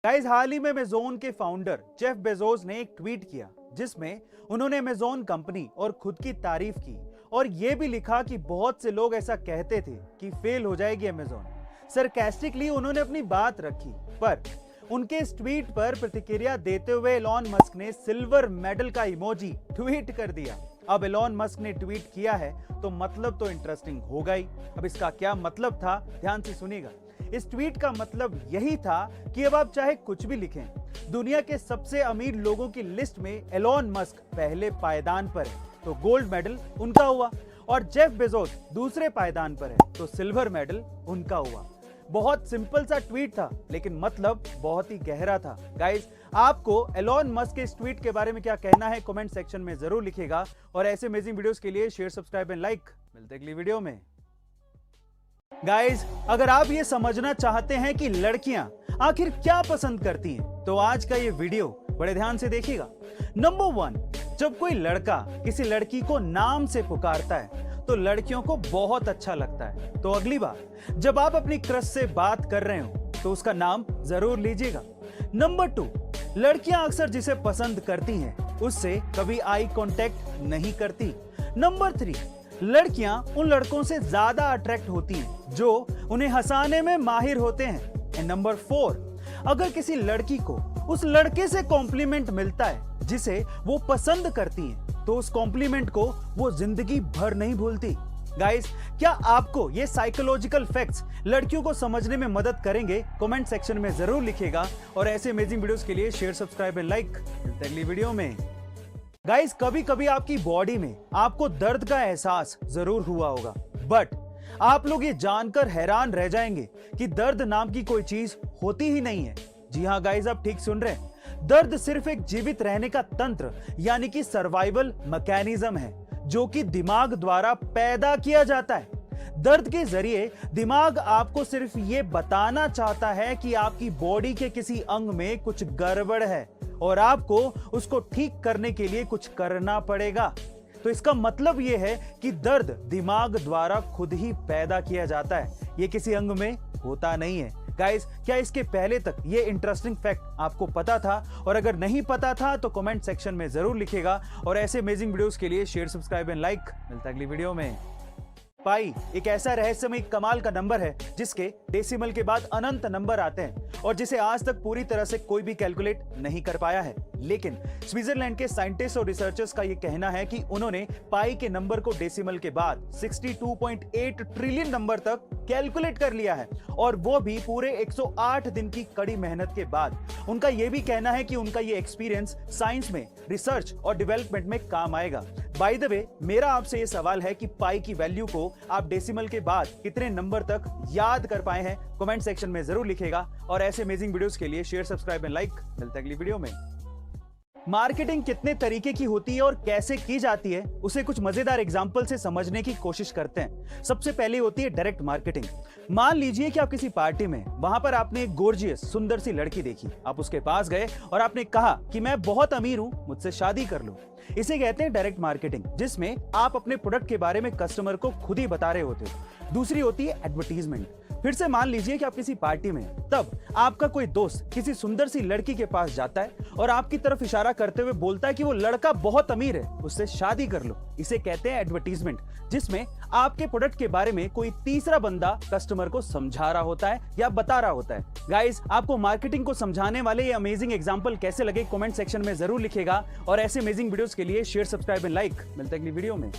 Guys, हाल ही में Amazon के founder Jeff Bezos ने एक ट्वीट किया जिसमें उन्होंने अमेज़न कंपनी और खुद की तारीफ की और यह भी लिखा कि बहुत से लोग ऐसा कहते थे कि फेल हो जाएगी अमेज़न। सरकास्टिकली उन्होंने अपनी बात रखी, पर उनके इस ट्वीट पर प्रतिक्रिया देते हुए एलॉन मस्क ने सिल्वर मेडल का इमोजी ट्वीट कर दिया। अब एलॉन मस्क ने ट्वीट किया है तो मतलब तो इंटरेस्टिंग होगा ही। अब इसका क्या मतलब था, ध्यान से सुनिएगा। इस ट्वीट का मतलब यही था कि अब आप चाहे कुछ भी लिखें, दुनिया के सबसे अमीर लोगों की लिस्ट में एलॉन मस्क पहले पायदान पर है तो गोल्ड मेडल उनका हुआ, और जेफ बेजोस दूसरे पायदान पर है तो सिल्वर मेडल उनका हुआ। बहुत सिंपल सा ट्वीट था लेकिन मतलब बहुत ही गहरा था। गाइस, आपको एलॉन मस्क के इस ट्वीट के बारे में क्या कहना है कमेंट सेक्शन में जरूर लिखिएगा, और ऐसे अमेजिंग वीडियोस के लिए शेयर, सब्सक्राइब एंड लाइक। मिलते हैं अगली वीडियो में। गाइस, अगर आप ये समझना चाहते हैं कि लड़कियां आखिर क्या पसंद करती हैं, तो आज का ये वीडियो बड़े ध्यान से देखिएगा। नंबर 1, जब कोई लड़का किसी लड़की को नाम से पुकारता है तो लड़कियों को बहुत अच्छा लगता है। तो अगली बार जब आप अपनी क्रश से बात कर रहे हो तो उसका नाम जरूर लीजिएगा। नंबर 2, लड़कियां अक्सर जिसे पसंद करती हैं उससे कभी आई कांटेक्ट नहीं करती। नंबर 3, लड़कियां उन लड़कों से ज्यादा अट्रैक्ट होती हैं जो उन्हें हंसाने में माहिर होते हैं। एंड नंबर 4, अगर किसी लड़की को उस लड़के से कॉम्प्लीमेंट मिलता है जिसे वो पसंद करती हैं, तो उस कॉम्प्लीमेंट को वो जिंदगी भर नहीं भूलती। गाइस, क्या आपको ये साइकोलॉजिकल फैक्ट्स लड़कियों को समझने में मदद करेंगे? कमेंट सेक्शन में जरूर लिखिएगा, और ऐसे अमेजिंग वीडियोस के लिए शेयर, सब्सक्राइब एंड लाइक। मिलते हैं अगली वीडियो में। गाइस, कभी कभी आपकी बॉडी में आपको दर्द का एहसास जरूर हुआ होगा, बट आप लोग ये जानकर हैरान रह जाएंगे कि दर्द नाम की कोई चीज होती ही नहीं है। जी हाँ गाइस, आप ठीक सुन रहे हैं। दर्द सिर्फ एक जीवित रहने का तंत्र यानी कि सर्वाइवल मैकेनिज्म है जो कि दिमाग द्वारा पैदा किया जाता है। दर्द के जरिए दिमाग आपको सिर्फ ये बताना चाहता है कि आपकी बॉडी के किसी अंग में कुछ गड़बड़ है और आपको उसको ठीक करने के लिए कुछ करना पड़ेगा। तो इसका मतलब यह है कि दर्द दिमाग द्वारा खुद ही पैदा किया जाता है, ये किसी अंग में होता नहीं है। गाइस, क्या इसके पहले तक ये इंटरेस्टिंग फैक्ट आपको पता था? और अगर नहीं पता था तो कमेंट सेक्शन में जरूर लिखिएगा, और ऐसे अमेजिंग वीडियोस के लिए शेयर, सब्सक्राइब एंड लाइक। मिलता है अगली वीडियो में। पाई एक ऐसा रहस्यमय कमाल का नंबर है जिसके डेसिमल के बाद अनंत नंबर आते हैं और जिसे आज तक पूरी तरह से कोई भी कैलकुलेट नहीं कर पाया है। लेकिन स्विट्जरलैंड के साइंटिस्ट और रिसर्चर्स का यह कहना है कि उन्होंने पाई के नंबर को डेसिमल के बाद 62.8 ट्रिलियन नंबर तक कैलकुलेट कर लिया है, और वो भी पूरे 108 दिन की कड़ी मेहनत के बाद। उनका यह भी कहना है कि उनका यह एक्सपीरियंस साइंस में रिसर्च और डेवलपमेंट में काम आएगा। बाय द वे, मेरा आपसे यह सवाल है कि पाई की वैल्यू को आप डेसिमल के बाद कितने नंबर तक याद कर पाए हैं? कमेंट सेक्शन में जरूर लिखिएगा, और ऐसे अमेजिंग वीडियोस के लिए शेयर, सब्सक्राइब एंड लाइक। मिलते हैं अगली वीडियो में। मार्केटिंग कितने तरीके की होती है और कैसे की जाती है, उसे कुछ मजेदार एग्जांपल से समझने की कोशिश करते हैं। सबसे पहले होती है डायरेक्ट मार्केटिंग। मान लीजिए कि आप किसी पार्टी में, वहां पर आपने एक गॉर्जियस सुंदर सी लड़की देखी। आप उसके पास गए और आपने कहा कि मैं बहुत अमीर हूं, मुझसे शादी कर लो। इसे कहते हैं डायरेक्ट मार्केटिंग, जिसमें आप अपने प्रोडक्ट के बारे में कस्टमर को खुद ही बता रहे होते हो। दूसरी होती है एडवर्टीजमेंट। फिर से मान लीजिए कि आप किसी पार्टी में, तब आपका कोई दोस्त किसी सुंदर सी लड़की के पास जाता है और आपकी तरफ इशारा करते हुए बोलता है कि वो लड़का बहुत अमीर है, उससे शादी कर लो। इसे कहते हैं एडवर्टीजमेंट, जिसमें आपके प्रोडक्ट के बारे में कोई तीसरा बंदा कस्टमर को समझा रहा होता है या बता रहा होता है। गाइस, आपको मार्केटिंग को समझाने वाले ये अमेजिंग एग्जांपल कैसे लगे कमेंट सेक्शन में जरूर लिखिएगा, और ऐसे अमेजिंग वीडियोस के लिए शेयर, सब्सक्राइब एंड लाइक। मिलते हैं अगली वीडियो में।